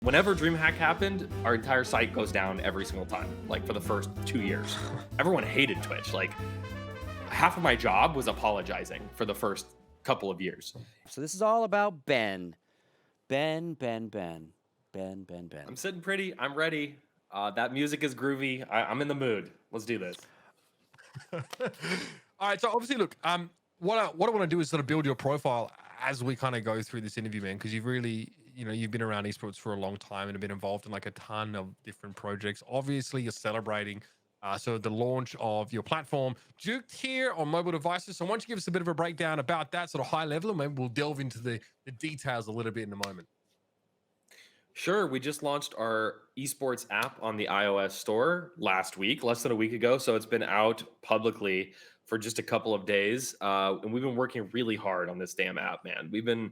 Whenever DreamHack happened, our entire site goes down every single time, like for the first 2 years. Everyone hated Twitch. Like half of my job was apologizing for the first couple of years. So this is all about Ben. Ben. Ben. I'm sitting pretty. I'm ready. That music is groovy. I'm in the mood. Let's do this. All right. So obviously, look, what I want to do is sort of build your profile as we kind of go through this interview, man, because you've really, you've been around esports for a long time and have been involved in like a ton of different projects. Obviously, you're celebrating so the launch of your platform, Juked, here on mobile devices. So why don't you give us a bit of a breakdown about that sort of high level, and maybe we'll delve into the details a little bit in a moment. Sure. We just launched our esports app on the iOS store last week, less than a week ago. So it's been out publicly for just a couple of days. And we've been working really hard on this damn app, man. We've been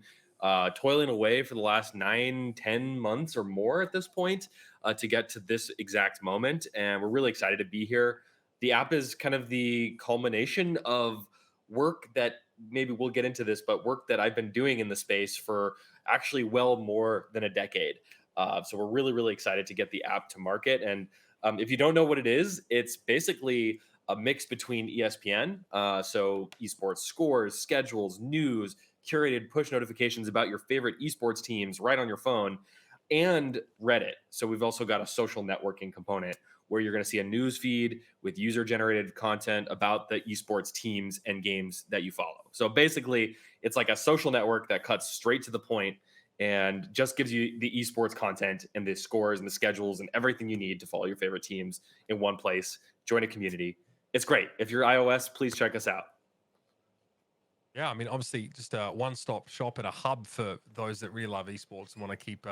toiling away for the last 9-10 months or more at this point to get to this exact moment. And we're really excited to be here. The app is kind of the culmination of work that maybe we'll get into this, but work that I've been doing in the space for actually well more than a decade. So we're really, really excited to get the app to market. And if you don't know what it is, it's basically a mix between ESPN, so esports scores, schedules, news, curated push notifications about your favorite esports teams right on your phone, and Reddit. So we've also got a social networking component where you're going to see a news feed with user-generated content about the esports teams and games that you follow. So basically, it's like a social network that cuts straight to the point and just gives you the esports content and the scores and the schedules and everything you need to follow your favorite teams in one place. Join a community. It's great. If you're iOS, please check us out. Yeah, I mean, obviously, just a one-stop shop and a hub for those that really love esports and want to keep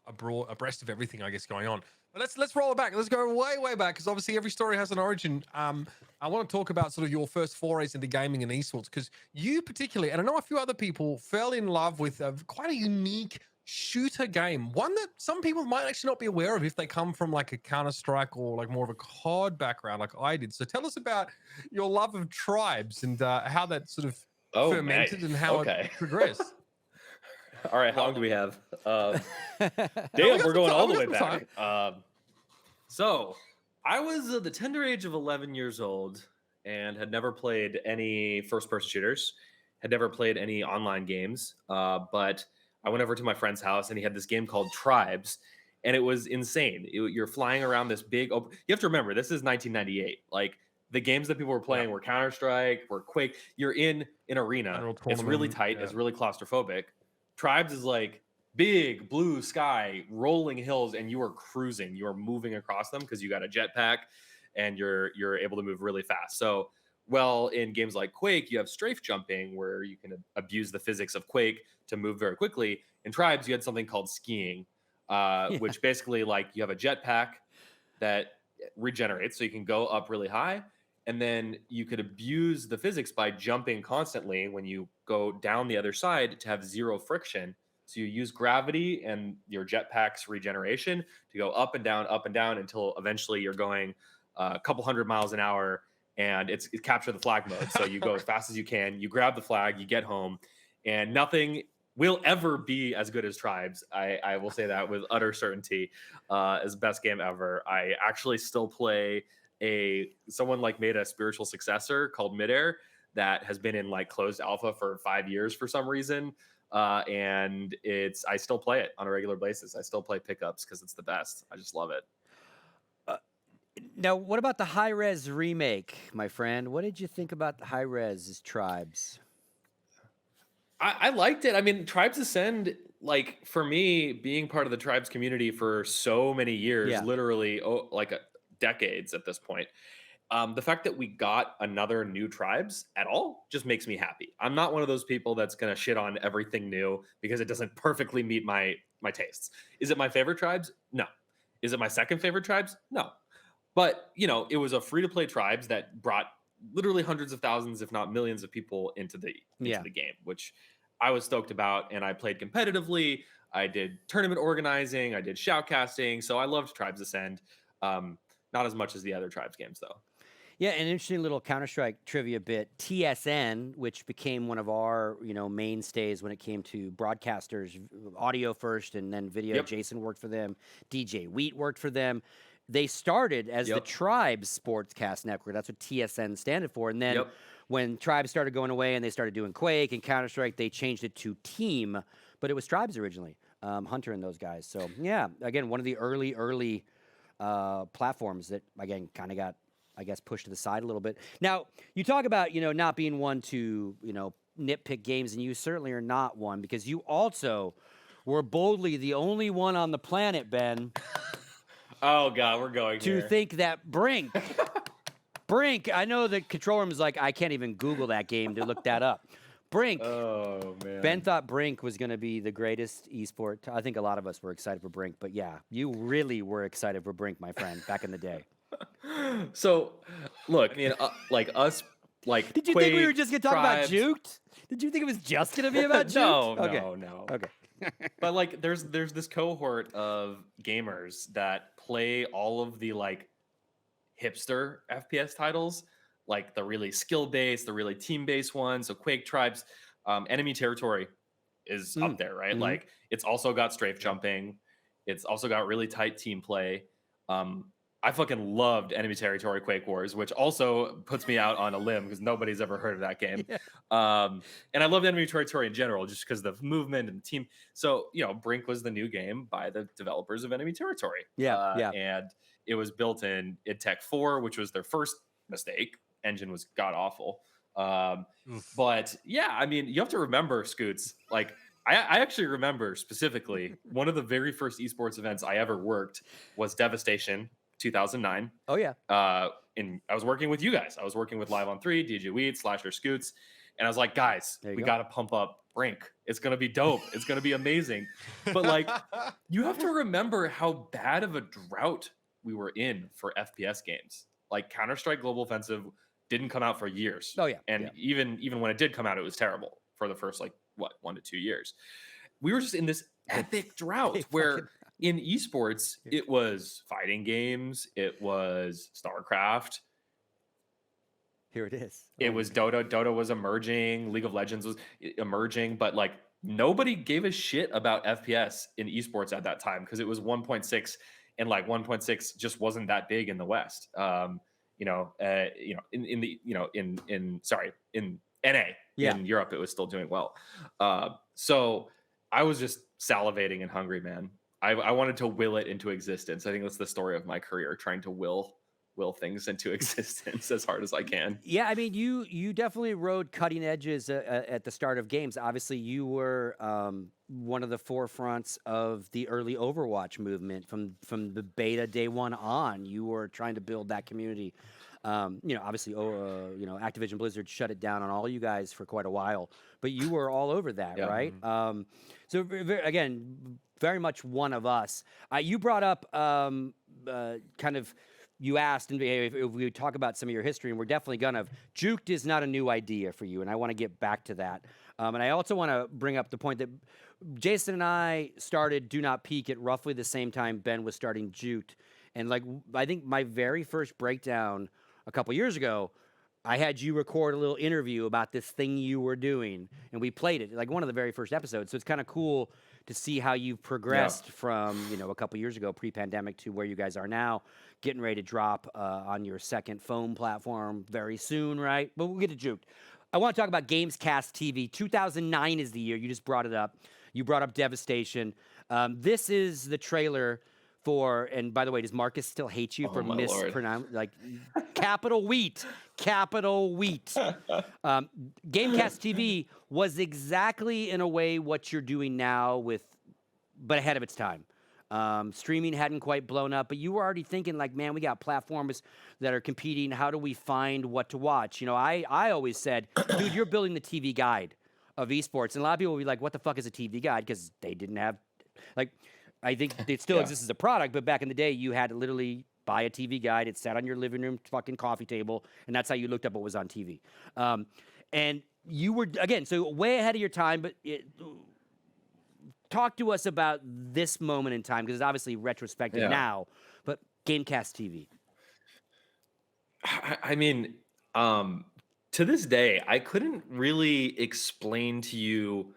abreast of everything, I guess, going on. But let's roll it back. Let's go way back, because obviously every story has an origin. I want to talk about sort of your first forays into gaming and esports, because you particularly, and I know a few other people, fell in love with quite a unique shooter game, one that some people might actually not be aware of if they come from like a Counter-Strike or like more of a COD background like I did. So tell us about your love of Tribes and how that sort of fermented and how it progressed. All right, how long do we have? Damn, we're going all the way back. So I was the tender age of 11 years old and had never played any first-person shooters, had never played any online games, but I went over to my friend's house and he had this game called Tribes, and it was insane. You're flying around this big open... You have to remember, this is 1998. Like, the games that people were playing were Counter-Strike, were Quake. You're in an arena. It's really tight. It's really claustrophobic. Tribes is like big blue sky, rolling hills, and you are cruising. You are moving across them because you got a jetpack and you're able to move really fast. So, well, in games like Quake, you have strafe jumping where you can abuse the physics of Quake to move very quickly. In Tribes, you had something called skiing, which basically like you have a jetpack that regenerates, so you can go up really high. And then you could abuse the physics by jumping constantly when you go down the other side to have zero friction. So you use gravity and your jetpack's regeneration to go up and down until eventually you're going a couple hundred miles an hour, and it's capture the flag mode. So you go as fast as you can, you grab the flag, you get home, and nothing will ever be as good as Tribes. I will say that with utter certainty. Is best game ever. I actually still play someone like made a spiritual successor called Midair that has been in like closed alpha for 5 years for some reason. And I still play it on a regular basis. I still play pickups because it's the best. I just love it. Now, what about the high-res remake, my friend? What did you think about the high-res Tribes? I liked it. I mean, Tribes Ascend, like for me, being part of the Tribes community for so many years, literally decades at this point. The fact that we got another new Tribes at all just makes me happy. I'm not one of those people that's going to shit on everything new because it doesn't perfectly meet my tastes. Is it my favorite Tribes? No. Is it my second favorite Tribes? No. But, it was a free-to-play Tribes that brought literally hundreds of thousands, if not millions of people into the game, which I was stoked about, and I played competitively. I did tournament organizing. I did shoutcasting. So I loved Tribes Ascend. Not as much as the other Tribes games, though. Yeah, an interesting little Counter-Strike trivia bit. TSN, which became one of our, mainstays when it came to broadcasters, audio first and then video. Yep. Jason worked for them. DJ Wheat worked for them. They started as the Yep. Tribes Sportscast Network. That's what TSN standed for. And then Yep. when Tribes started going away and they started doing Quake and Counter-Strike, they changed it to Team, but it was Tribes originally, Hunter and those guys. So, yeah, again, one of the early platforms that, again, kind of got, I guess, pushed to the side a little bit. Now, you talk about, not being one to, nitpick games, and you certainly are not one, because you also were boldly the only one on the planet, Ben, Oh God, we're going to here. think that Brink, I know the control room is like, I can't even Google that game to look that up. Brink, Oh man. Ben thought Brink was going to be the greatest esport. I think a lot of us were excited for Brink, but yeah, you really were excited for Brink, my friend, back in the day. So, look, I mean, like us, like. Did you think we Quake, were just going to talk about Tribes- Juked? Did you think it was just going to be about Juked? No, Okay. no. Okay. But like, there's this cohort of gamers that play all of the like hipster FPS titles, like the really skill based, the really team based ones. So Quake, Tribes, Enemy Territory is up there, right? Mhm. Like, it's also got strafe jumping. It's also got really tight team play. I fucking loved Enemy Territory Quake Wars, which also puts me out on a limb because nobody's ever heard of that game. Yeah. And I loved Enemy Territory in general, just because of the movement and the team. So, Brink was the new game by the developers of Enemy Territory. Yeah. And it was built in id Tech 4, which was their first mistake. Engine was god awful. But yeah, I mean, you have to remember, Scoots, like, I actually remember specifically one of the very first esports events I ever worked was Devastation 2009. Oh, yeah. I was working with you guys. I was working with Live on 3, DJ Weed, Slasher Scoots. And I was like, guys, There you we go. got to pump up Brink. It's going to be dope. It's going to be amazing. But like, you have to remember how bad of a drought we were in for FPS games. Like, Counter-Strike Global Offensive didn't come out for years. Oh, yeah. And even when it did come out, it was terrible for the first, 1 to 2 years. We were just in this epic drought They where fucking- in esports, it was fighting games, it was StarCraft, Here it is. it Oh, was Dota. Dota was emerging, League of Legends was emerging, but like, nobody gave a shit about FPS in esports at that time because it was 1.6, and like 1.6 just wasn't that big in the West. In NA, Yeah. in Europe, it was still doing well. So I was just salivating and hungry, man. I wanted to will it into existence. I think that's the story of my career, trying to will things into existence as hard as I can. Yeah, I mean, you definitely rode cutting edges at the start of games. Obviously, you were one of the forefronts of the early Overwatch movement from the beta day one on. You were trying to build that community. Obviously, Activision Blizzard shut it down on all you guys for quite a while, but you were all over that, Yeah. right? So again, very much one of us. You brought up you asked if we would talk about some of your history, and we're definitely gonna. Juked is not a new idea for you, and I want to get back to that. And I also want to bring up the point that Jason and I started Do Not Peek at roughly the same time Ben was starting Juked. And I think my very first breakdown a couple years ago, I had you record a little interview about this thing you were doing, and we played it, like one of the very first episodes. So it's kind of cool to see how you've progressed from, a couple years ago, pre-pandemic, to where you guys are now, getting ready to drop on your second phone platform very soon, right? But we'll get to Juked. I want to talk about Gamescast TV. 2009 is the year. You just brought it up. You brought up Devastation. This is the trailer for, and by the way, does Marcus still hate you for my Lord. mispronouncing, like, capital wheat? Gamecast TV was exactly, in a way, what you're doing now but ahead of its time. Streaming hadn't quite blown up, but you were already thinking, like, man, we got platforms that are competing. How do we find what to watch? I always said, dude, you're building the TV guide of esports. And a lot of people will be like, what the fuck is a TV guide? Because they didn't have, like, I think it still exists as a product, but back in the day, you had to literally buy a TV guide. It sat on your living room fucking coffee table, and that's how you looked up what was on TV. And you were, again, so way ahead of your time, but talk to us about this moment in time, because it's obviously retrospective now, but Gamecast TV. I mean, to this day, I couldn't really explain to you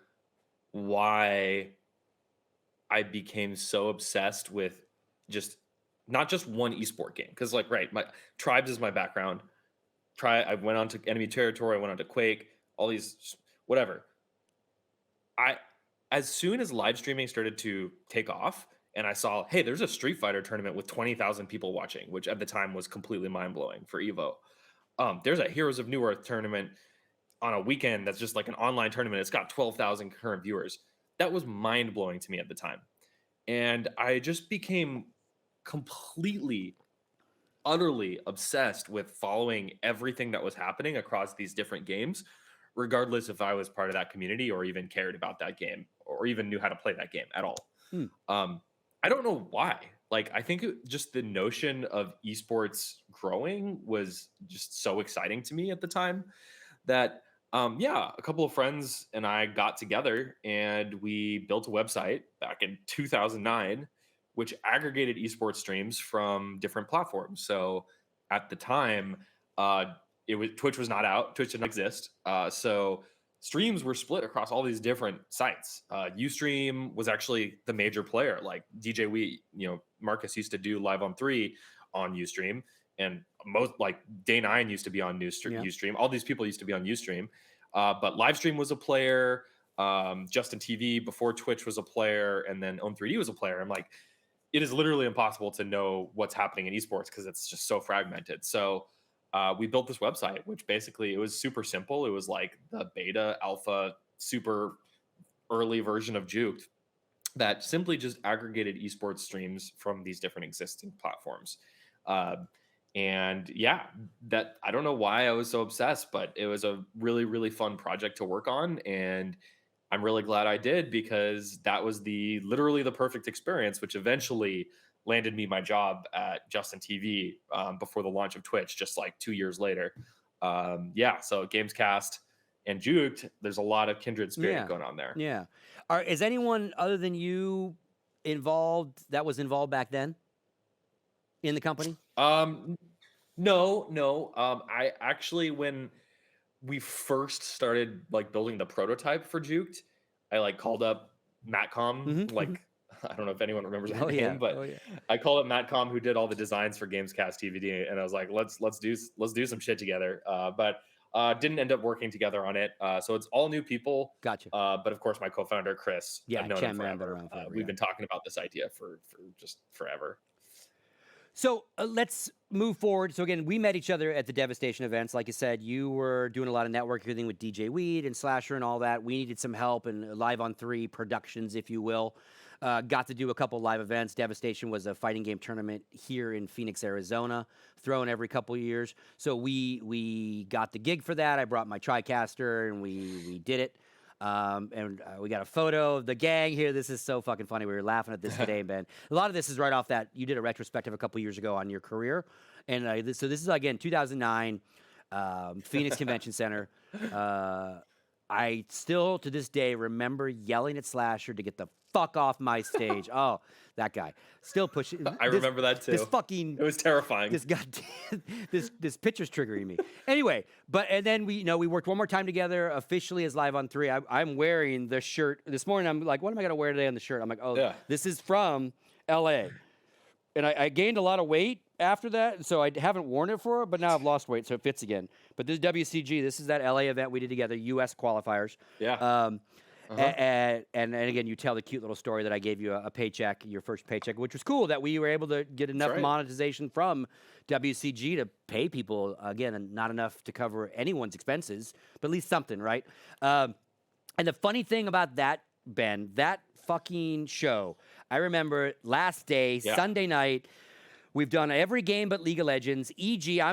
why I became so obsessed with just not just one esport game. Because, like, right, my Tribes is my background. I went on to Enemy Territory. I went on to Quake. All these, whatever. I As soon as live streaming started to take off, and I saw, hey, there's a Street Fighter tournament with 20,000 people watching, which at the time was completely mind blowing for Evo. There's a Heroes of New Earth tournament on a weekend that's just like an online tournament. It's got 12,000 current viewers. That was mind blowing to me at the time. And I just became completely, utterly obsessed with following everything that was happening across these different games, regardless if I was part of that community or even cared about that game or even knew how to play that game at all. I don't know why. Like, I think just the notion of esports growing was just so exciting to me at the time that, a couple of friends and I got together and we built a website back in 2009, which aggregated esports streams from different platforms. So at the time, Twitch was not out. Twitch didn't exist. So streams were split across all these different sites. Ustream was actually the major player. Like DJ Marcus used to do Live on 3 on Ustream, and most like Day 9 used to be on Ustream. All these people used to be on Ustream. But Livestream was a player. Justin TV before Twitch was a player, and then Own3D was a player. I'm like, it is literally impossible to know what's happening in esports because it's just so fragmented. So we built this website, which basically it was super simple. It was like the beta, alpha, super early version of Juked that simply just aggregated esports streams from these different existing platforms. And that I don't know why I was so obsessed, but it was a really, really fun project to work on. And I'm really glad I did, because that was literally the perfect experience, which eventually landed me my job at Justin TV before the launch of Twitch, just like 2 years later. So Gamescast and Juked, there's a lot of kindred spirit going on there. Yeah. Is anyone other than you involved back then in the company? No. I actually, when we first started like building the prototype for Juked, I like called up Matcom, like I don't know if anyone remembers that name, but I called up Matcom, who did all the designs for Gamescast TV, and I was like, let's do some shit together. But didn't end up working together on it. So it's all new people. Gotcha. But of course, my co-founder Chris, I've known him forever. We've been talking about this idea for just forever. So let's move forward. So again, we met each other at the Devastation events. Like you said, you were doing a lot of networking with DJ Weed and Slasher and all that. We needed some help and Live on 3 productions, if you will. Got to do a couple live events. Devastation was a fighting game tournament here in Phoenix, Arizona, thrown every couple of years. So we got the gig for that. I brought my TriCaster and we did it. We got a photo of the gang here. This is so fucking funny. We were laughing at this today, Ben. A lot of this is right off that you did a retrospective a couple years ago on your career. And so this is, again, 2009, Phoenix Convention Center. I still, to this day, remember yelling at Slasher to get the fuck off my stage. Oh, that guy. Still pushing. I remember that too. It was terrifying. This goddamn, this picture's triggering me. Anyway, and then we worked one more time together officially as Live on 3. I'm wearing the shirt. This morning I'm like, what am I gonna wear today on the shirt? I'm like, this is from LA. And I gained a lot of weight after that, so I haven't worn it for it, but now I've lost weight, so it fits again. But this WCG, this is that LA event we did together, US qualifiers. Yeah. And again, you tell the cute little story that I gave you a paycheck, your first paycheck, which was cool that we were able to get enough monetization from WCG to pay people, again, and not enough to cover anyone's expenses, but at least something, right? And the funny thing about that, Ben, that fucking show, I remember last day, Sunday night, we've done every game but League of Legends. EG, I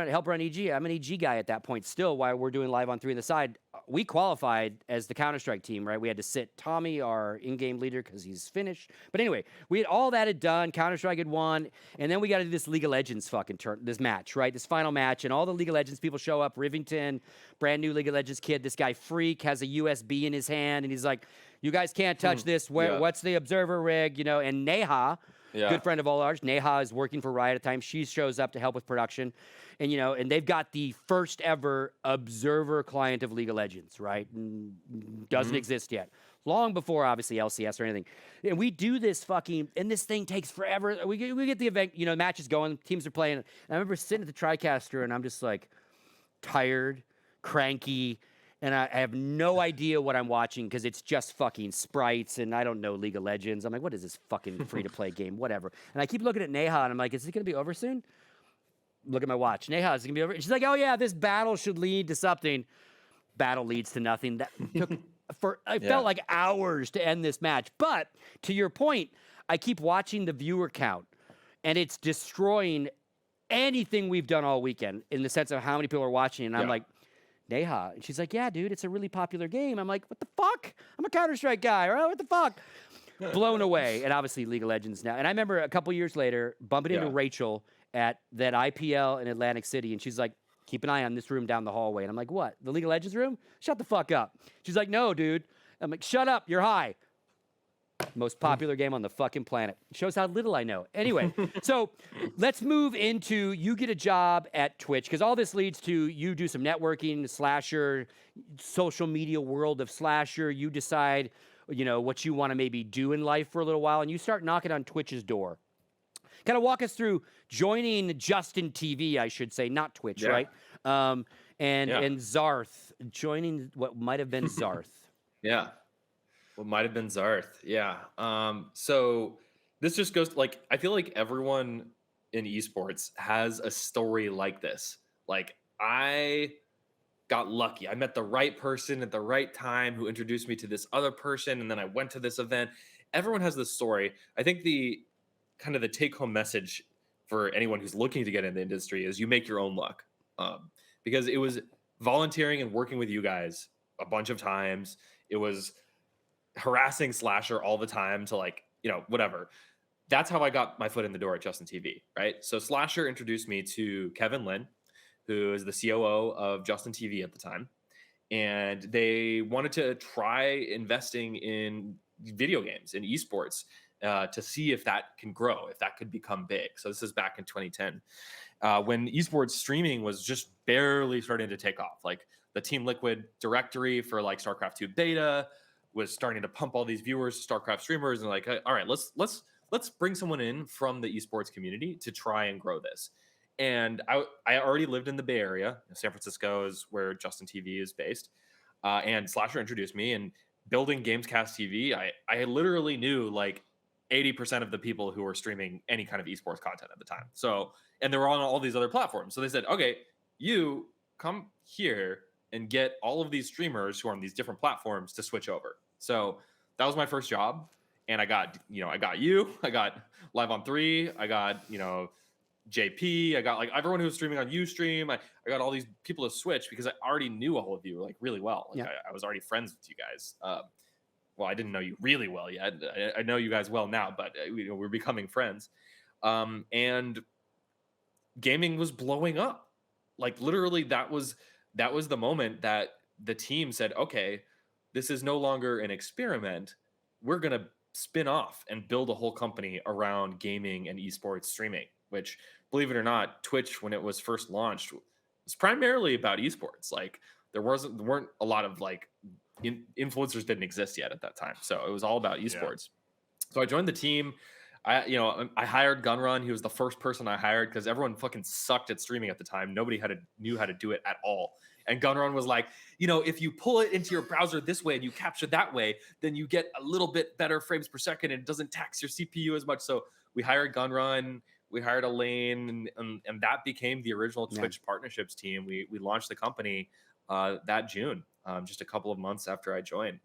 help run EG. I'm an EG guy at that point still while we're doing Live on 3 on the side. We qualified as the Counter-Strike team, right? We had to sit Tommy, our in-game leader, because he's Finnish. But anyway, all that had done. Counter-Strike had won. And then we got to do this League of Legends fucking this match, right? This final match. And all the League of Legends people show up. Rivington, brand new League of Legends kid. This guy Freak has a USB in his hand. And he's like, you guys can't touch this. What's the observer rig? And Neha, good friend of all ours. Neha is working for Riot at the time. She shows up to help with production. And, and they've got the first ever observer client of League of Legends, right? Doesn't exist yet. Long before, obviously, LCS or anything. And we do this and this thing takes forever. We get the event, matches going, teams are playing. And I remember sitting at the TriCaster, and I'm just like tired, cranky, and I have no idea what I'm watching because it's just fucking sprites, and I don't know League of Legends. I'm like, what is this fucking free-to-play game? Whatever. And I keep looking at Neha, and I'm like, is it going to be over soon? Look at my watch. Neha, is it going to be over? And she's like, oh, yeah, this battle should lead to something. Battle leads to nothing. That took... It felt like hours to end this match. But to your point, I keep watching the viewer count, and it's destroying anything we've done all weekend in the sense of how many people are watching. And I'm like, Neha. And she's like, yeah, dude, it's a really popular game. I'm like, what the fuck? I'm a Counter-Strike guy, right? What the fuck? Blown away. And obviously League of Legends now. And I remember a couple years later bumping into Rachel at that IPL in Atlantic City, and she's like, keep an eye on this room down the hallway. And I'm like, what? The League of Legends room? Shut the fuck up. She's like, no, dude. I'm like, shut up. You're high. Most popular game on the fucking planet. Shows how little I know. Anyway, so let's move into you get a job at Twitch, because all this leads to you do some networking, Slasher, social media world of Slasher. You decide, what you want to maybe do in life for a little while, and you start knocking on Twitch's door. Kind of walk us through joining Justin TV, I should say, not Twitch, right? And Zarth, joining what might have been Zarth. What might have been Zarth. So this just goes I feel like everyone in esports has a story like this. Like, I got lucky. I met the right person at the right time who introduced me to this other person, and then I went to this event. Everyone has this story. I think the take-home message for anyone who's looking to get in the industry is you make your own luck. Because it was volunteering and working with you guys a bunch of times. It was harassing Slasher all the time to whatever. That's how I got my foot in the door at Justin TV, right? So Slasher introduced me to Kevin Lin, who is the COO of Justin TV at the time. And they wanted to try investing in video games, in esports, to see if that can grow, if that could become big. So this is back in 2010, when esports streaming was just barely starting to take off. Like, the Team Liquid directory for StarCraft 2 beta was starting to pump all these viewers, StarCraft streamers, and all right, let's bring someone in from the esports community to try and grow this. And I already lived in the Bay Area. San Francisco is where Justin TV is based, and Slasher introduced me. And building Gamescast TV, I literally knew 80% of the people who were streaming any kind of esports content at the time. So, and they were on all these other platforms. So they said, okay, you come here and get all of these streamers who are on these different platforms to switch over. So that was my first job. And I got Live on 3. I got, JP. I got everyone who was streaming on Ustream. I got all these people to switch because I already knew all of you really well. I was already friends with you guys. Well, I didn't know you really well yet. I know you guys well now, but we're becoming friends. And gaming was blowing up. Literally, that was the moment that the team said, okay, this is no longer an experiment. We're going to spin off and build a whole company around gaming and esports streaming, which, believe it or not, Twitch, when it was first launched, was primarily about esports. There weren't a lot of influencers didn't exist yet at that time. So it was all about esports. So I joined the team. I hired Gunrun. He was the first person I hired because everyone fucking sucked at streaming at the time. Nobody knew how to do it at all. And Gunrun was like, if you pull it into your browser this way and you capture that way, then you get a little bit better frames per second and it doesn't tax your CPU as much. So we hired Gunrun, we hired Elaine, and that became the original Twitch partnerships team. We launched the company that June, just a couple of months after I joined.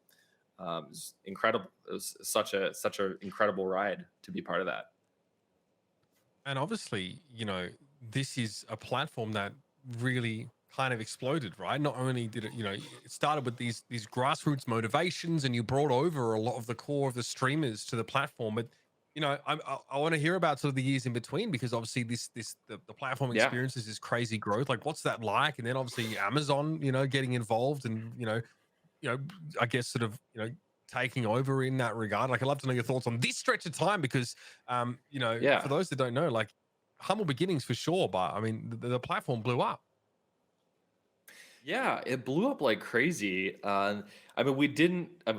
It was incredible. It was such an incredible ride to be part of that. And obviously, this is a platform that really kind of exploded, right? Not only did it, it started with these grassroots motivations, and you brought over a lot of the core of the streamers to the platform. But I want to hear about sort of the years in between, because obviously the platform experiences this crazy growth. What's that like? And then obviously Amazon, getting involved, and I guess sort of taking over in that regard? Like, I'd love to know your thoughts on this stretch of time because, you know, Yeah. for those that don't know, like humble beginnings for sure, but I mean, the platform blew up. Yeah, it blew up like crazy. I mean,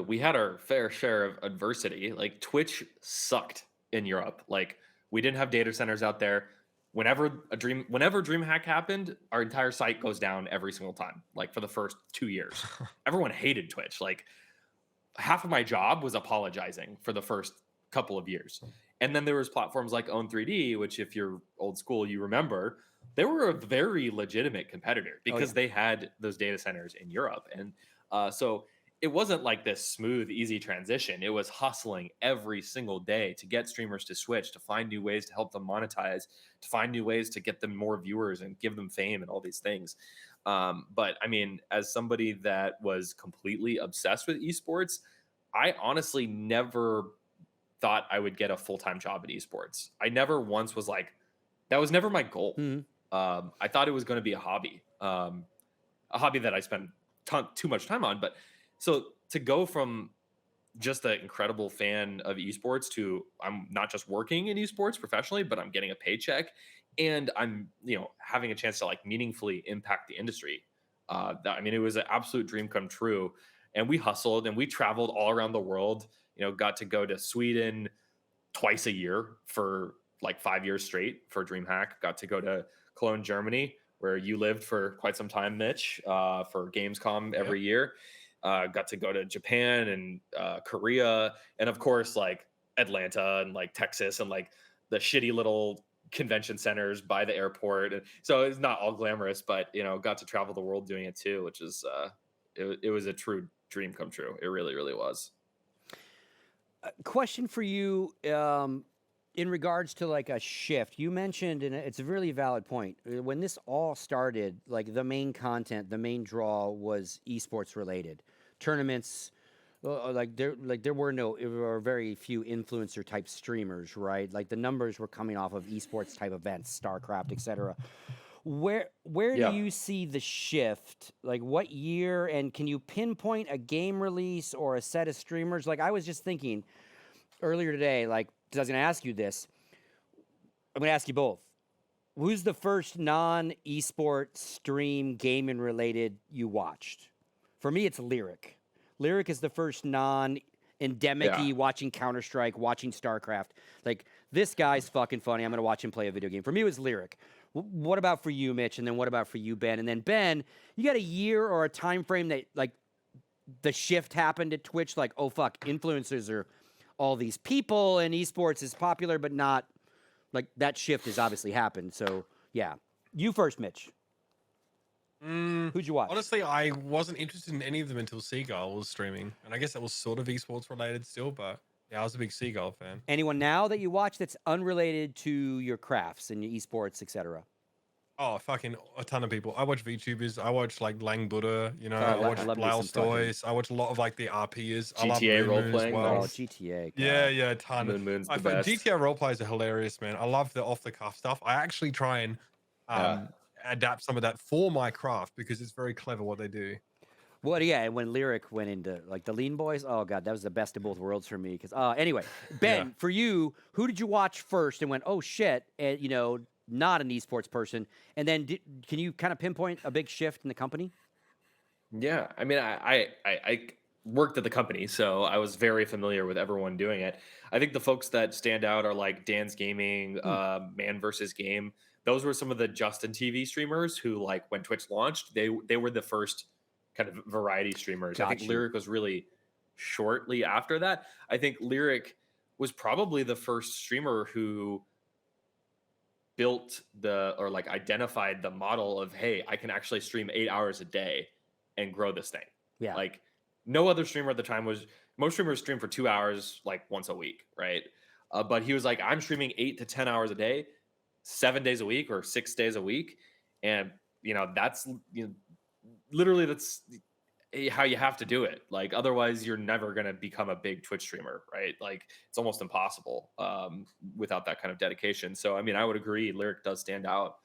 we had our fair share of adversity. Like Twitch sucked in Europe. Like we didn't have data centers out there. Whenever DreamHack happened, our entire site goes down every single time. Like for the first 2 years, everyone hated Twitch. Like half of my job was apologizing for the first couple of years. And then there was platforms like Own3D, which if you're old school, you remember, they were a very legitimate competitor because they had those data centers in Europe. And so it wasn't like this smooth, easy transition. It was hustling every single day to get streamers to switch, to find new ways to help them monetize, to find new ways to get them more viewers and give them fame and all these things. But I mean, as somebody that was completely obsessed with esports, I honestly never thought I would get a full-time job in esports. I never once was like, that was never my goal. I thought it was going to be a hobby that I spent too much time on. But so to go from just an incredible fan of esports to I'm not just working in esports professionally, but I'm getting a paycheck and I'm, having a chance to like meaningfully impact the industry. I mean, it was an absolute dream come true. And we hustled and we traveled all around the world, got to go to Sweden twice a year for like 5 years straight for DreamHack, got to go to Cologne, Germany, where you lived for quite some time, Mitch, for Gamescom every year. Got to go to Japan and Korea, and of course, like Atlanta and like Texas and like the shitty little convention centers by the airport. And so it's not all glamorous, but got to travel the world doing it too, which is it was a true dream come true. It really, really was. Question for you. In regards to like a shift, you mentioned, and it's a really valid point. When this all started, like the main content, the main draw was esports related tournaments. There were very few influencer type streamers, right? Like the numbers were coming off of esports type events, StarCraft, etc. Where do you see the shift? Like what year? And can you pinpoint a game release or a set of streamers? Like I was just thinking earlier today, like, because I was going to ask you this. I'm going to ask you both. Who's the first non-esport stream gaming related you watched? For me, it's Lyric. Lyric is the first non-endemic-y watching Counter-Strike, watching StarCraft. Like, this guy's fucking funny. I'm going to watch him play a video game. For me, it was Lyric. What about for you, Mitch? And then what about for you, Ben? And then, Ben, you got a year or a time frame that, like, the shift happened at Twitch? Like, oh, fuck, influencers are all these people and esports is popular, but not like that shift has obviously happened. So yeah, you first, Mitch. Who'd you watch? Honestly, I wasn't interested in any of them until Seagull was streaming, and I guess that was sort of esports related still. But yeah, I was a big Seagull fan. Anyone now that you watch that's unrelated to your crafts and your esports, etc.? Oh, fucking a ton of people. I watch VTubers. I watch like Lang Buddha. I watch Blouse Toys. I watch a lot of like the RPers. GTA role playing. Well. Oh, GTA. God. Yeah, a ton. Moon's I the find best. GTA role players are hilarious, man. I love the off the cuff stuff. I actually try and adapt some of that for my craft because it's very clever what they do. Well, yeah, when Lyric went into like the Lean Boys, oh god, that was the best of both worlds for me. Because anyway, Ben, for you, who did you watch first and went, oh shit, and not an esports person, and then can you kind of pinpoint a big shift in the company? Yeah, I mean, I worked at the company, so I was very familiar with everyone doing it. I think the folks that stand out are like Dan's Gaming, Man vs. Game. Those were some of the Justin TV streamers who, like, when Twitch launched, they were the first kind of variety streamers. I think Lyric was really shortly after that. I think Lyric was probably the first streamer who built identified the model of, hey, I can actually stream 8 hours a day and grow this thing. Yeah. Like no other streamer at the time most streamers stream for 2 hours, like once a week. Right. But he was like, I'm streaming 8 to 10 hours a day, 7 days a week or 6 days a week. And that's, literally that's how you have to do it. Like, otherwise you're never going to become a big Twitch streamer, right? Like it's almost impossible without that kind of dedication. So, I mean, I would agree. Lyric does stand out.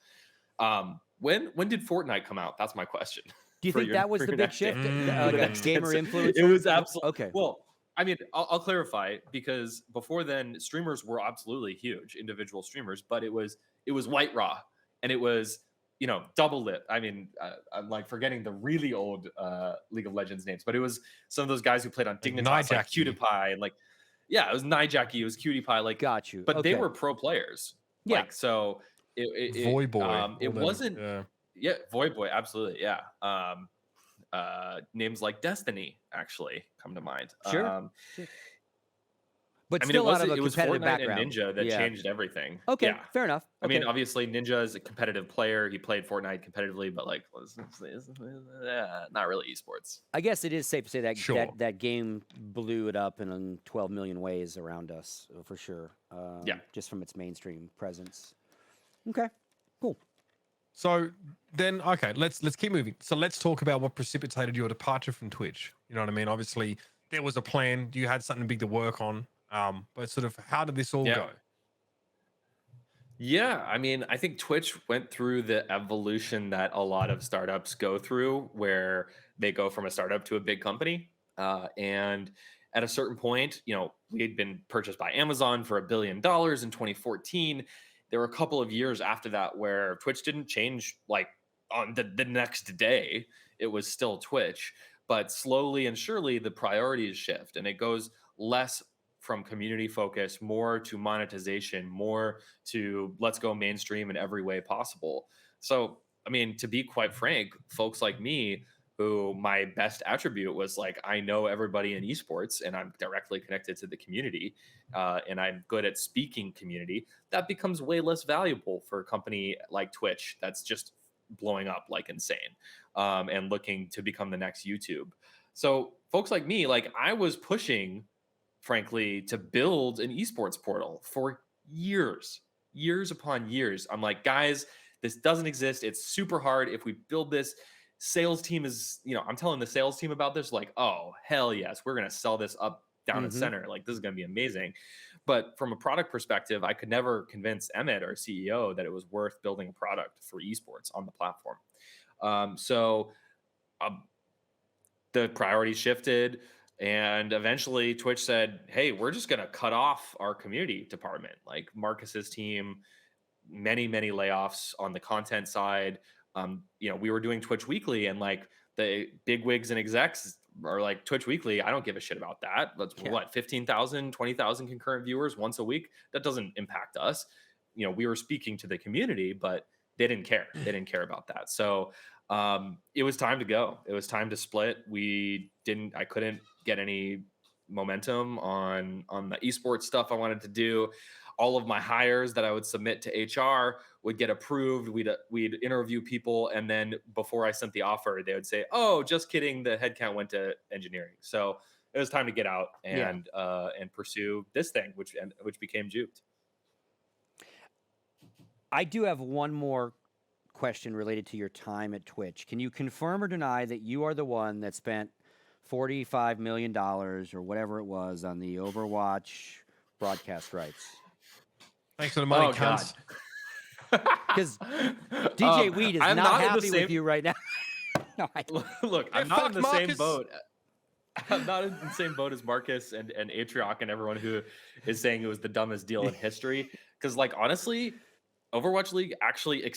When did Fortnite come out? That's my question. Do you think that was the big shift? Like a gamer influencer? It was absolutely okay. Well, I mean, I'll clarify, because before then, streamers were absolutely huge, individual streamers, but it was White Raw, and it was, double lip. I mean, I'm like forgetting the really old League of Legends names, but it was some of those guys who played on Dignitas, like Cutie-Pie, and like, yeah, it was Nijaki, it was Cutie-Pie, like, Got you. but Okay. they were pro players, Yeah. like, so Voy Boy. it wasn't, yeah. Voy Boy, absolutely, yeah. Names like Destiny actually come to mind. Sure. But I mean, still out of a it was competitive Fortnite background. and Ninja that changed everything. Okay, Yeah. fair enough. I mean, obviously, Ninja is a competitive player. He played Fortnite competitively, but like, not really esports. I guess it is safe to say that Sure. that game blew it up in 12 million ways around us, for sure. Just from its mainstream presence. Okay, cool. So then, okay, let's keep moving. So let's talk about what precipitated your departure from Twitch. You know what I mean? Obviously, there was a plan. You had something big to work on. But sort of, how did this all go? Yeah, I mean, I think Twitch went through the evolution that a lot of startups go through, where they go from a startup to a big company. And at a certain point, we had been purchased by Amazon for $1 billion in 2014. There were a couple of years after that where Twitch didn't change like on the next day. It was still Twitch, but slowly and surely the priorities shift, and it goes less from community focus, more to monetization, more to let's go mainstream in every way possible. So, I mean, to be quite frank, folks like me, who my best attribute was like, I know everybody in esports and I'm directly connected to the community, and I'm good at speaking community, that becomes way less valuable for a company like Twitch that's just blowing up like insane, and looking to become the next YouTube. So folks like me, like I was pushing, frankly, to build an esports portal for years upon years. I'm like, guys, this doesn't exist. It's super hard. If we build this, sales team is, I'm telling the sales team about this, like, oh, hell yes, we're going to sell this up, down and center. Like, this is going to be amazing. But from a product perspective, I could never convince Emmett, our CEO, that it was worth building a product for esports on the platform. So the priorities shifted. And eventually Twitch said, hey, we're just going to cut off our community department. Like Marcus's team, many layoffs on the content side. We were doing Twitch Weekly, and like the big wigs and execs are like, Twitch Weekly, I don't give a shit about that. That's what, 15,000, 20,000 concurrent viewers once a week. That doesn't impact us. We were speaking to the community, but they didn't care. They didn't care about that. So it was time to go. It was time to split. I couldn't get any momentum on the esports stuff I wanted to do. All of my hires that I would submit to HR would get approved. We'd interview people, and then before I sent the offer, they would say, "Oh, just kidding. The headcount went to engineering." So it was time to get out and pursue this thing, which became Juked. I do have one more question related to your time at Twitch. Can you confirm or deny that you are the one that spent $45 million or whatever it was on the Overwatch broadcast rights? Thanks for the money, cunts. Because DJ Weed is not happy with you right now. No, look, I'm not in the same boat. I'm not in the same boat as Marcus and Atrioc and everyone who is saying it was the dumbest deal in history. Because, like, honestly, Overwatch League actually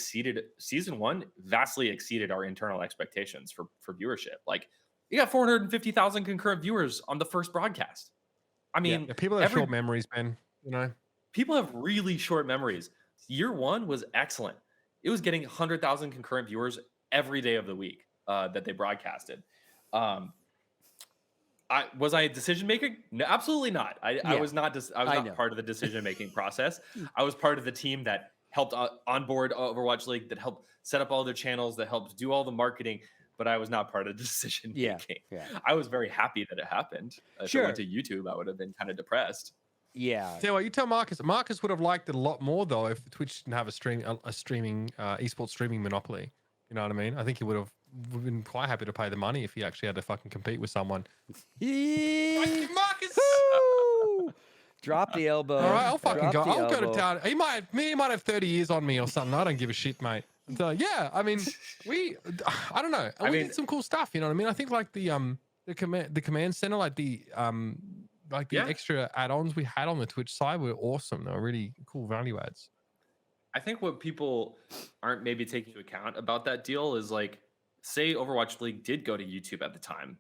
season 1 vastly exceeded our internal expectations for viewership. Like, you got 450,000 concurrent viewers on the first broadcast. I mean, people have short memories, man. People have really short memories. Year 1 was excellent. It was getting 100,000 concurrent viewers every day of the week that they broadcasted. Was I a decision maker? No, absolutely not. I was not. I was not part of the decision making process. I was part of the team that helped onboard Overwatch League, that helped set up all their channels, that helped do all the marketing. But I was not part of the decision making. Yeah. I was very happy that it happened. If it went to YouTube, I would have been kind of depressed. Yeah. So you tell Marcus. Marcus would have liked it a lot more though if Twitch didn't have a streaming esports streaming monopoly. You know what I mean? I think he would have been quite happy to pay the money if he actually had to fucking compete with someone. Marcus. Drop the elbow. All right, I'll fucking go. I'll go to town. He might have 30 years on me or something. I don't give a shit, mate. So yeah, I mean, I don't know. We did some cool stuff. You know what I mean? I think like the command center, like the like the extra add-ons we had on the Twitch side were awesome. They were really cool value adds. I think what people aren't maybe taking into account about that deal is like, say Overwatch League did go to YouTube at the time.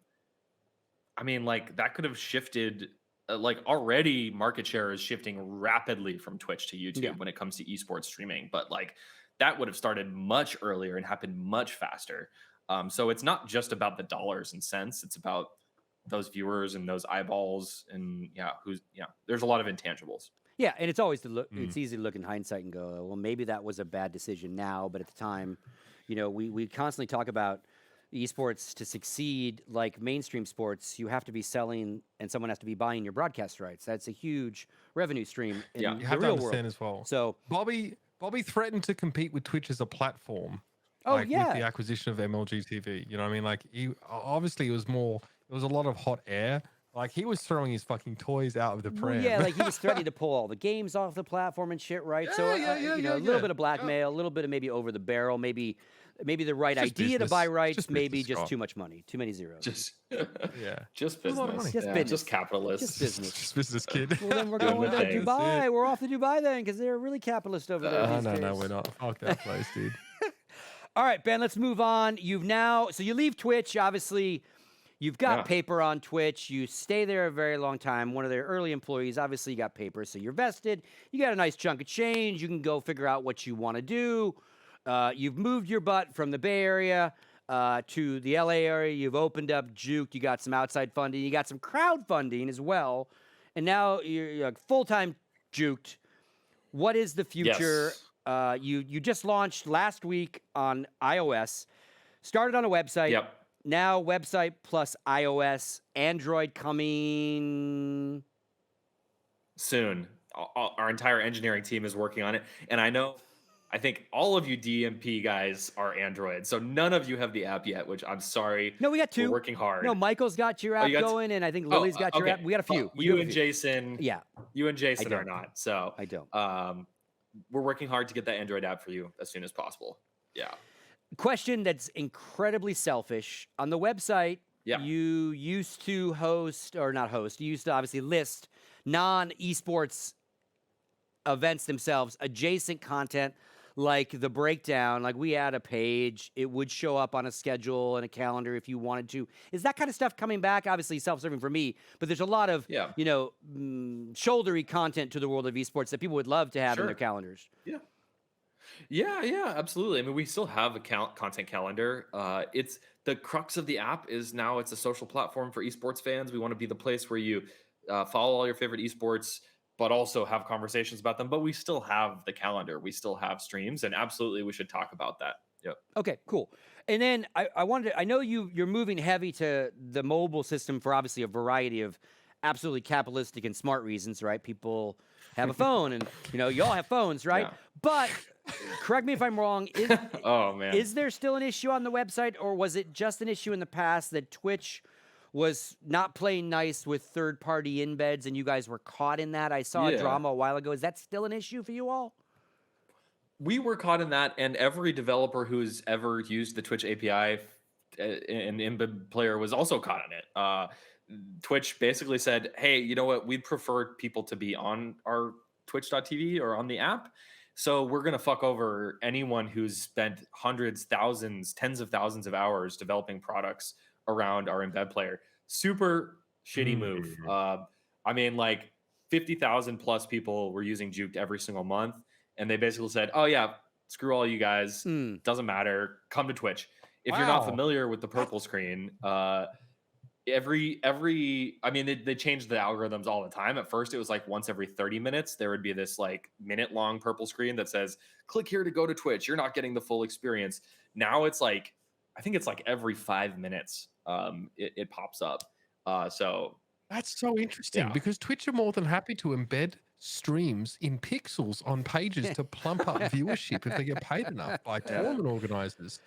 I mean, like that could have shifted. Like already, market share is shifting rapidly from Twitch to YouTube when it comes to esports streaming. But like that would have started much earlier and happened much faster. So it's not just about the dollars and cents; it's about those viewers and those eyeballs, and there's a lot of intangibles. Yeah, and it's always it's easy to look in hindsight and go, well, maybe that was a bad decision now, but at the time, we constantly talk about esports to succeed like mainstream sports. You have to be selling, and someone has to be buying your broadcast rights. That's a huge revenue stream in you the have to real understand world as well. So Bobby threatened to compete with Twitch as a platform. With the acquisition of MLG TV. You know what I mean? Like he obviously it was a lot of hot air. Like he was throwing his fucking toys out of the pram. Well, yeah, like he was threatening to pull all the games off the platform and shit, right? A little bit of blackmail, a little bit of maybe over the barrel, maybe the right idea to buy rights, maybe just too much money, too many zeros. Just just business, just capitalist, just business, just business, kid. Well, then we're going to Dubai. We're off to Dubai then, because they're really capitalist over there. No, we're not. Fuck that place, dude. All right, Ben, let's move on. So you leave Twitch, obviously. You've got paper on Twitch. You stay there a very long time. One of their early employees, obviously, you got paper, so you're vested. You got a nice chunk of change. You can go figure out what you want to do. You've moved your butt from the Bay Area to the LA area. You've opened up Juke. You got some outside funding. You got some crowdfunding as well. And now you're like full-time Juked. What is the future? Yes. You just launched last week on iOS. Started on a website. Yep. Now website plus iOS, Android coming soon. Our entire engineering team is working on it. And I think all of you DMP guys are Android. So none of you have the app yet, which I'm sorry. No, we got two. We're working hard. No, Michael's got your app going, and I think Lily's got your app. We got a few. You and Jason. Yeah. You and Jason are not. So I don't. We're working hard to get that Android app for you as soon as possible. Yeah. Question that's incredibly selfish. On the website, you used to you used to obviously list non-esports events themselves, adjacent content like the breakdown. Like we had a page, it would show up on a schedule and a calendar if you wanted to. Is that kind of stuff coming back? Obviously self-serving for me, but there's a lot of, shouldery content to the world of esports that people would love to have in their calendars. Yeah, absolutely. I mean, we still have a content calendar. It's the crux of the app is now it's a social platform for esports fans. We want to be the place where you follow all your favorite esports, but also have conversations about them. But we still have the calendar. We still have streams, and absolutely, we should talk about that. Yep. Okay, cool. And then I know you're moving heavy to the mobile system for obviously a variety of absolutely capitalistic and smart reasons, right? People have a phone, and you all have phones, right? Yeah. But correct me if I'm wrong. Is there still an issue on the website, or was it just an issue in the past that Twitch was not playing nice with third-party embeds, and you guys were caught in that? I saw a drama a while ago. Is that still an issue for you all? We were caught in that, and every developer who's ever used the Twitch API and embed player was also caught in it. Twitch basically said, hey, you know what? We'd prefer people to be on our twitch.tv or on the app. So we're going to fuck over anyone who's spent hundreds, thousands, tens of thousands of hours developing products around our embed player. Super shitty move. I mean, like 50,000 plus people were using Juked every single month. And they basically said, oh yeah, screw all you guys. Doesn't matter. Come to Twitch. If you're not familiar with the purple screen, they changed the algorithms all the time. At first, it was like once every 30 minutes, there would be this like minute-long purple screen that says, click here to go to Twitch. You're not getting the full experience. Now it's like, I think it's like every 5 minutes it pops up. So that's so interesting because Twitch are more than happy to embed streams in pixels on pages to plump up viewership if they get paid enough by tournament organizers.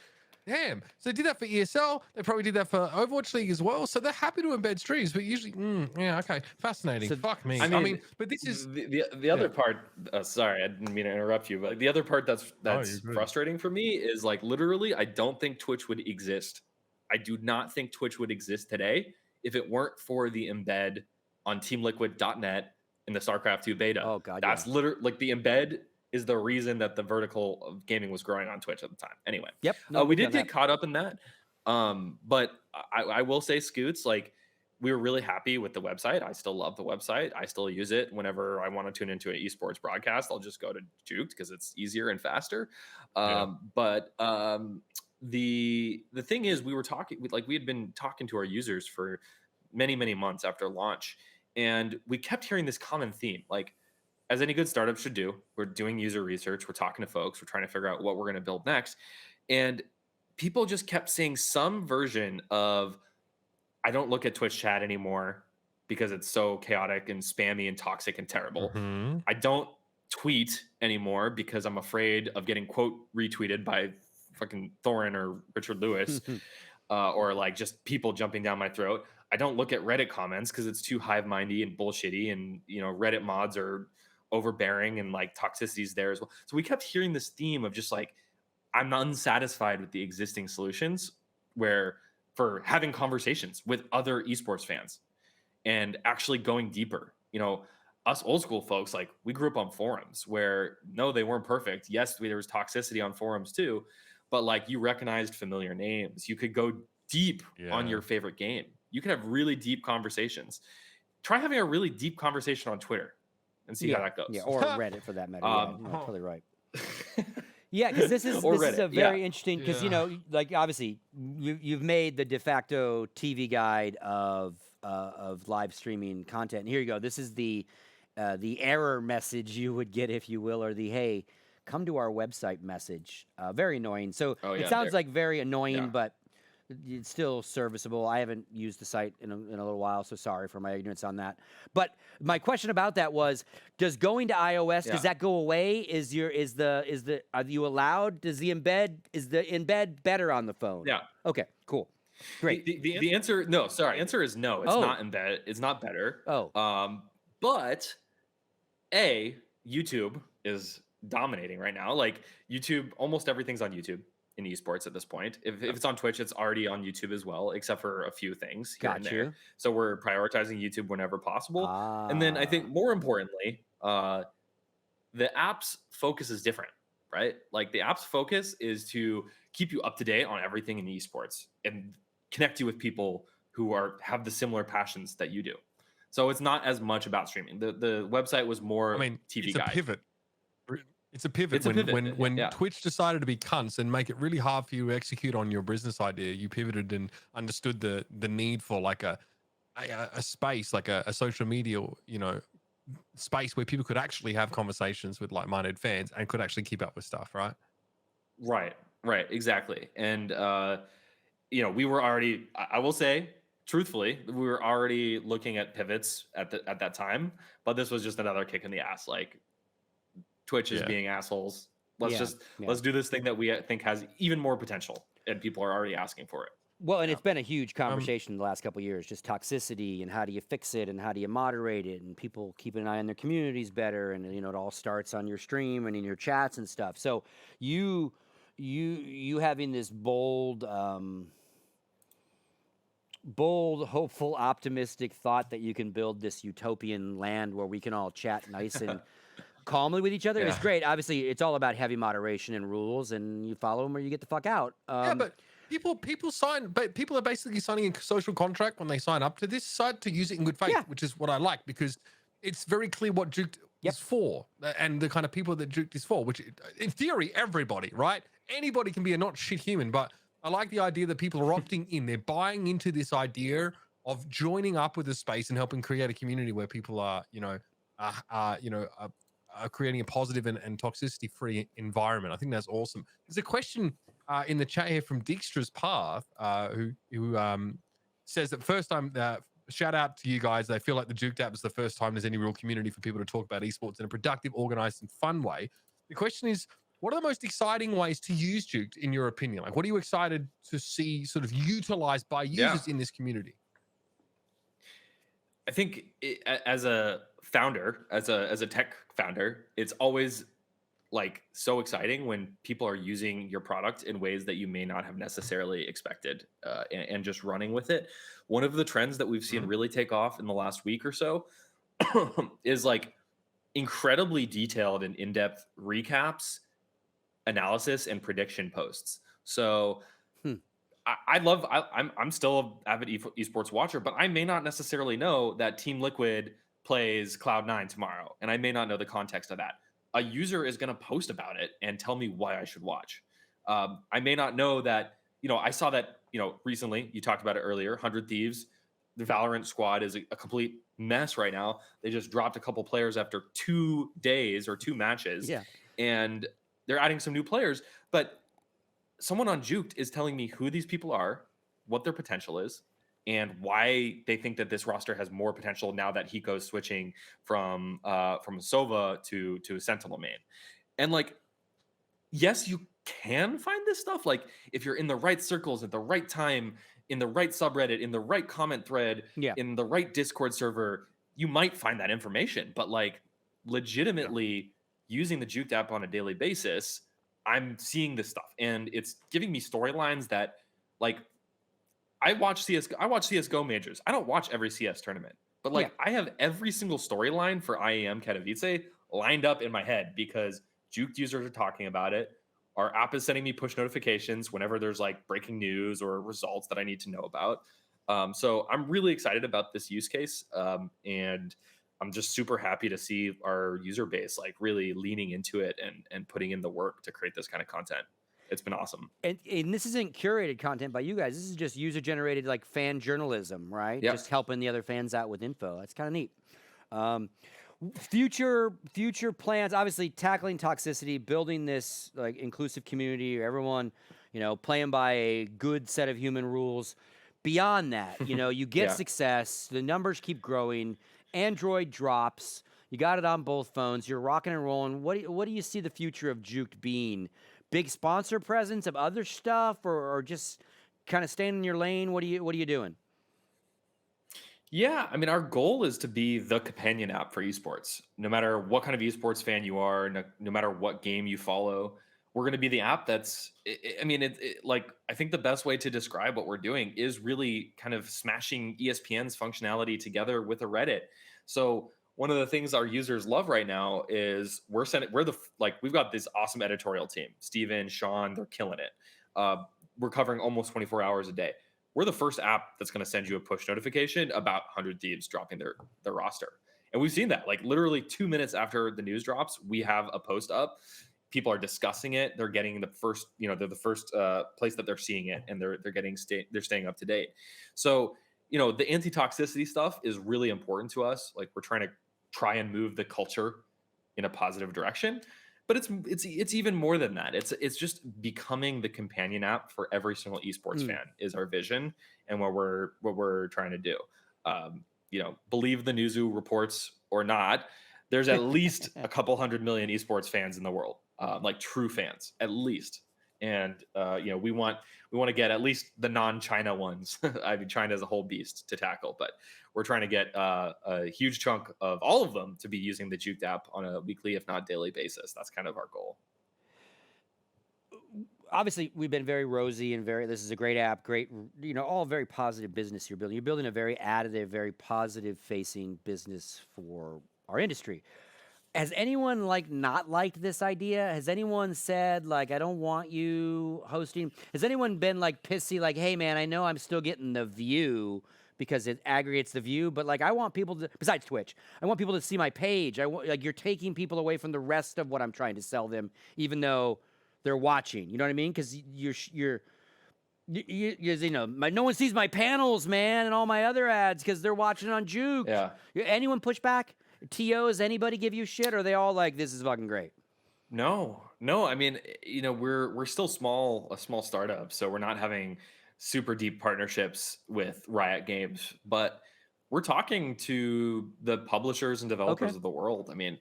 Damn. So they did that for ESL. They probably did that for Overwatch League as well. So they're happy to embed streams, but usually, okay. Fascinating. So, fuck me. I mean, but this is the other part. Sorry, I didn't mean to interrupt you, but the other part that's frustrating for me is like literally, I don't think Twitch would exist. I do not think Twitch would exist today if it weren't for the embed on teamliquid.net in the StarCraft 2 beta. Oh God, that's literally like the embed is the reason that the vertical of gaming was growing on Twitch at the time. Anyway, Yep. No, we did get caught up in that. But I will say, Scoots, like we were really happy with the website. I still love the website. I still use it whenever I want to tune into an esports broadcast. I'll just go to Juked because it's easier and faster. But the thing is, we had been talking to our users for many months after launch, and we kept hearing this common theme, like, as any good startup should do, we're doing user research, we're talking to folks, we're trying to figure out what we're going to build next. And people just kept saying some version of, I don't look at Twitch chat anymore because it's so chaotic and spammy and toxic and terrible. Mm-hmm. I don't tweet anymore because I'm afraid of getting quote retweeted by fucking Thorin or Richard Lewis or like just people jumping down my throat. I don't look at Reddit comments because it's too hive-mindy and bullshitty, and Reddit mods are overbearing and like toxicities there as well. So we kept hearing this theme of just like, I'm not unsatisfied with the existing solutions for having conversations with other esports fans and actually going deeper. Us old school folks, like we grew up on forums where no, they weren't perfect. Yes, there was toxicity on forums too, but like you recognized familiar names. You could go deep on your favorite game. You could have really deep conversations. Try having a really deep conversation on Twitter and see how that goes. Yeah, or Reddit for that matter. Totally right. Yeah, because this is a very interesting, because like obviously you've made the de facto TV guide of live streaming content. And here you go. This is the error message you would get, if you will, or the hey, come to our website message. Very annoying. So it sounds like very annoying, but it's still serviceable. I haven't used the site in a little while, so sorry for my ignorance on that. But my question about that was, does going to iOS, does that go away? Are you allowed? Is the embed better on the phone? Yeah. Okay, cool. Great. The answer, no, sorry. Answer is no. It's not embed. It's not better. But YouTube is dominating right now. Like YouTube, almost everything's on YouTube in esports at this point. If it's on Twitch, it's already on YouTube as well, except for a few things here and there. So we're prioritizing YouTube whenever possible. And then I think more importantly, the app's focus is different, right? Like the app's focus is to keep you up to date on everything in esports and connect you with people who have the similar passions that you do. So it's not as much about streaming. The website was more TV guide. It's a pivot. When Twitch decided to be cunts and make it really hard for you to execute on your business idea, you pivoted and understood the need for like a space, like a social media, space where people could actually have conversations with like-minded fans and could actually keep up with stuff, right? Right, exactly. And we were already, I will say, truthfully, we were already looking at pivots at that time, but this was just another kick in the ass. Like Twitch is being assholes. Let's do this thing that we think has even more potential, and people are already asking for it. Well, and it's been a huge conversation in the last couple of years, just toxicity and how do you fix it and how do you moderate it, and people keeping an eye on their communities better, and it all starts on your stream and in your chats and stuff. So you having this bold, hopeful, optimistic thought that you can build this utopian land where we can all chat nice and calmly with each other is great. Obviously, it's all about heavy moderation and rules, and you follow them or you get the fuck out. But people are basically signing a social contract when they sign up to this site to use it in good faith, which is what I like, because it's very clear what Juked is for and the kind of people that Juked is for, which in theory, everybody, right? Anybody can be a not shit human, but I like the idea that people are opting in. They're buying into this idea of joining up with a space and helping create a community where people are, creating a positive and toxicity-free environment. I think that's awesome. There's a question in the chat here from Dijkstra's Path, who says that first time, shout out to you guys. They feel like the Juked app is the first time there's any real community for people to talk about esports in a productive, organized, and fun way. The question is, what are the most exciting ways to use Juked, in your opinion? Like, what are you excited to see sort of utilized by users in this community? I think as a founder, as a tech founder, it's always like so exciting when people are using your product in ways that you may not have necessarily expected, and just running with it. One of the trends that we've seen Mhm. really take off in the last week or so is like incredibly detailed and in-depth recaps, analysis, and prediction posts. So Hmm. I'm still an avid esports watcher, but I may not necessarily know that Team Liquid plays Cloud9 tomorrow, and I may not know the context of that. A user is going to post about it and tell me why I should watch. I may not know that, I saw that, recently, you talked about it earlier, 100 Thieves, the Valorant squad is a complete mess right now. They just dropped a couple players after 2 days or 2 matches, Yeah. and they're adding some new players, but someone on Juked is telling me who these people are, what their potential is, and why they think that this roster has more potential now that Hiko's switching from Sova to a Sentinel main. And like, yes, you can find this stuff. Like, if you're in the right circles at the right time, in the right subreddit, in the right comment thread, Yeah. in the right Discord server, you might find that information. But like, legitimately using the Juked app on a daily basis, I'm seeing this stuff, and it's giving me storylines that, like, I watch CS:GO majors. I don't watch every CS tournament, but Yeah. like, I have every single storyline for IEM Katowice lined up in my head because Juked users are talking about it. Our app is sending me push notifications whenever there's like breaking news or results that I need to know about. So I'm really excited about this use case, and I'm just super happy to see our user base like really leaning into it and putting in the work to create this kind of content. It's been awesome. And this isn't curated content by you guys. This is just user generated like fan journalism, right? Yep. Just helping the other fans out with info. That's kind of neat. Um, future plans, obviously tackling toxicity, building this like inclusive community, everyone, playing by a good set of human rules. Beyond that, you get Yeah. success, the numbers keep growing, Android drops, you got it on both phones, you're rocking and rolling. What do you see the future of Juked being? Big sponsor presence of other stuff, or just kind of staying in your lane? What are you doing? Yeah, I mean, our goal is to be the companion app for esports. No matter what kind of esports fan you are, no matter what game you follow, we're going to be the app that's. I mean, like, I think the best way to describe what we're doing is really kind of smashing ESPN's functionality together with a Reddit. So one of the things our users love right now is we've got this awesome editorial team. Steven, Sean, they're killing it. We're covering almost 24 hours a day. We're the first app that's going to send you a push notification about 100 Thieves dropping their roster. And we've seen that, like, literally 2 minutes after the news drops, we have a post up. People are discussing it. They're getting the first, they're the first place that they're seeing it, and they're staying up to date. So, the anti-toxicity stuff is really important to us. Like, we're try and move the culture in a positive direction. But it's even more than that. It's just becoming the companion app for every single esports fan is our vision and what we're trying to do. Believe the Newzoo reports or not, there's at least a couple 100 million esports fans in the world, like true fans, at least. And we want to get at least the non-China ones. I mean, China is a whole beast to tackle, but we're trying to get a huge chunk of all of them to be using the Juked app on a weekly, if not daily basis. That's kind of our goal. Obviously, we've been very rosy and this is a great app, great, all very positive business you're building. You're building a very additive, very positive facing business for our industry. Has anyone not liked this idea? Has anyone said I don't want you hosting? Has anyone been pissy, hey man, I know I'm still getting the view because it aggregates the view, but I want people to, besides Twitch, I want people to see my page. I want you're taking people away from the rest of what I'm trying to sell them, even though they're watching. You know what I mean? Because no one sees my panels, man, and all my other ads because they're watching on Juke. Yeah. Anyone push back? TOs, anybody give you shit? Or are they all this is fucking great? No. I mean, we're still a small startup, so we're not having super deep partnerships with Riot Games, but we're talking to the publishers and developers of the world. I mean,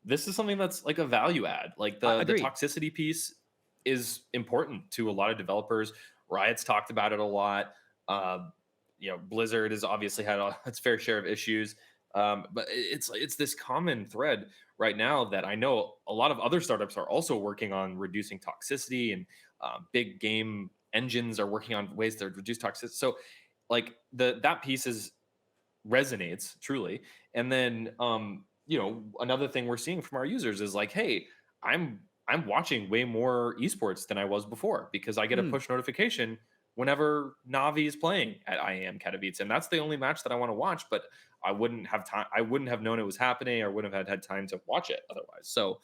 this is something that's like a value add. Like the toxicity piece is important to a lot of developers. Riot's talked about it a lot. Blizzard has obviously had its fair share of issues. But it's this common thread right now that I know a lot of other startups are also working on reducing toxicity, and big game engines are working on ways to reduce toxicity. So like that piece resonates truly. And then another thing we're seeing from our users is like, hey, I'm watching way more esports than I was before because I get a push notification whenever Navi is playing at IAM Katowice, and that's the only match that I want to watch. But I wouldn't have time. I wouldn't have known it was happening, or wouldn't have had time to watch it otherwise. So,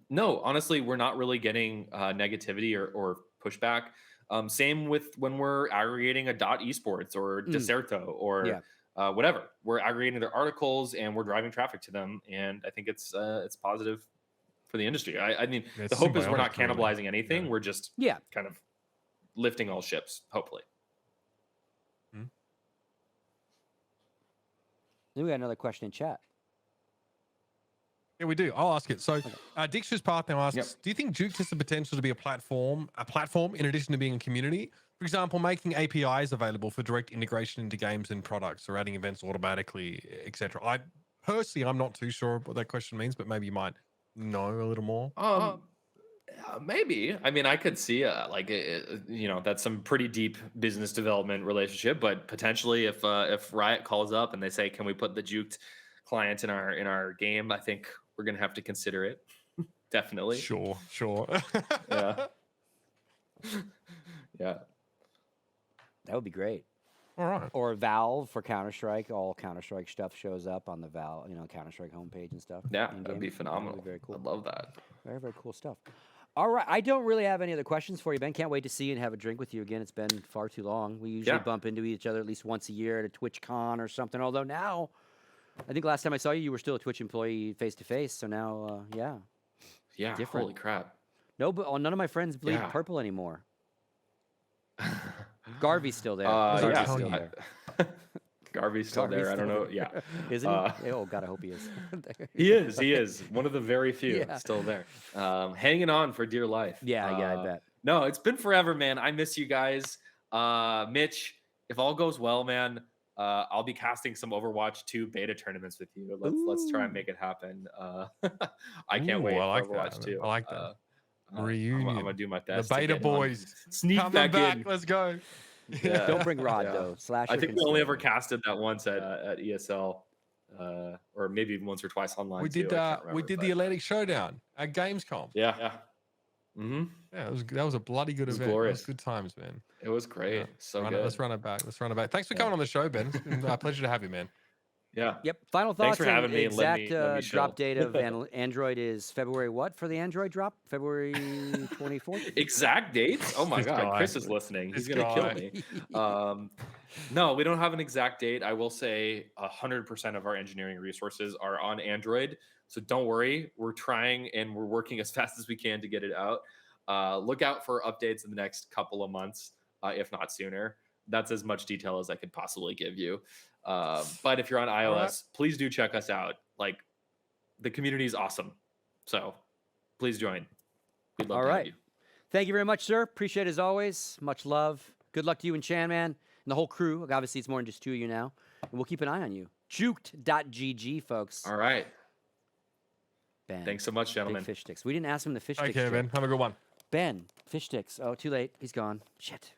no, honestly, we're not really getting negativity or pushback. Same with when we're aggregating a .esports or Deserto or whatever. We're aggregating their articles and we're driving traffic to them, and I think it's positive for the industry. I mean, the hope is we're not cannibalizing anything. We're just kind of lifting all ships, hopefully. Then we got another question in chat. Yeah, we do. I'll ask it. So, Dixter's Path now asks, do you think Juke has the potential to be a platform in addition to being a community? For example, making APIs available for direct integration into games and products, or adding events automatically, etc. I'm not too sure what that question means, but maybe you might know a little more. Maybe. I mean, I could see that's some pretty deep business development relationship, but potentially if Riot calls up and they say, can we put the Juked client in our game, I think we're gonna have to consider it. Definitely. Sure. Yeah. Yeah. That would be great. All right. Or Valve for Counter-Strike. All Counter-Strike stuff shows up on the Valve, Counter-Strike homepage and stuff. Yeah, that'd be phenomenal. That'd be very cool. I love that. Very, very cool stuff. All right. I don't really have any other questions for you, Ben. Can't wait to see you and have a drink with you again. It's been far too long. We usually bump into each other at least once a year at a TwitchCon or something. Although now, I think last time I saw you, you were still a Twitch employee face-to-face. So now, Yeah, different. Holy crap. No, but none of my friends bleed purple anymore. Garvey's still there. Garvey's still there. Garvey's still there. I don't know. Yeah. Isn't he? Oh, God, I hope he is. He is. One of the very few still there. Hanging on for dear life. Yeah, I bet. No, it's been forever, man. I miss you guys. Mitch, if all goes well, man, I'll be casting some Overwatch 2 beta tournaments with you. Let's try and make it happen. I can't wait for Overwatch 2. I like that. Reunion. I'm gonna do my best. The beta boys. Sneak coming back. in. Let's go. Yeah. Don't bring Rod though. I think we only ever casted that once at ESL, or maybe once or twice online. We did the Atlantic Showdown at Gamescom. Yeah. Mm-hmm. Yeah, that was a bloody good event. Glorious. It was good times, man. It was great. Yeah. So good. Let's run it back. Thanks for coming on the show, Ben. It's been a pleasure to have you, man. Yeah. Yep. Final thoughts. Thanks for having me. Exact let me drop date of Android is February what for the Android drop? February 24th. Exact dates? Oh my God, Chris is listening. He's gonna kill me. No, we don't have an exact date. I will say 100% of our engineering resources are on Android, so don't worry. We're trying and we're working as fast as we can to get it out. Look out for updates in the next couple of months, if not sooner. That's as much detail as I could possibly give you. But if you're on iOS, please do check us out. Like, the community is awesome. So please join. We'd love to have you. Thank you very much, sir. Appreciate it as always. Much love. Good luck to you and Chan, man, and the whole crew. Obviously, it's more than just two of you now. And we'll keep an eye on you. Juked.gg, folks. All right. Ben. Thanks so much, gentlemen. Big fish sticks. We didn't ask him the fish sticks. Okay, Ben. Have a good one. Ben, fish sticks. Oh, too late. He's gone. Shit.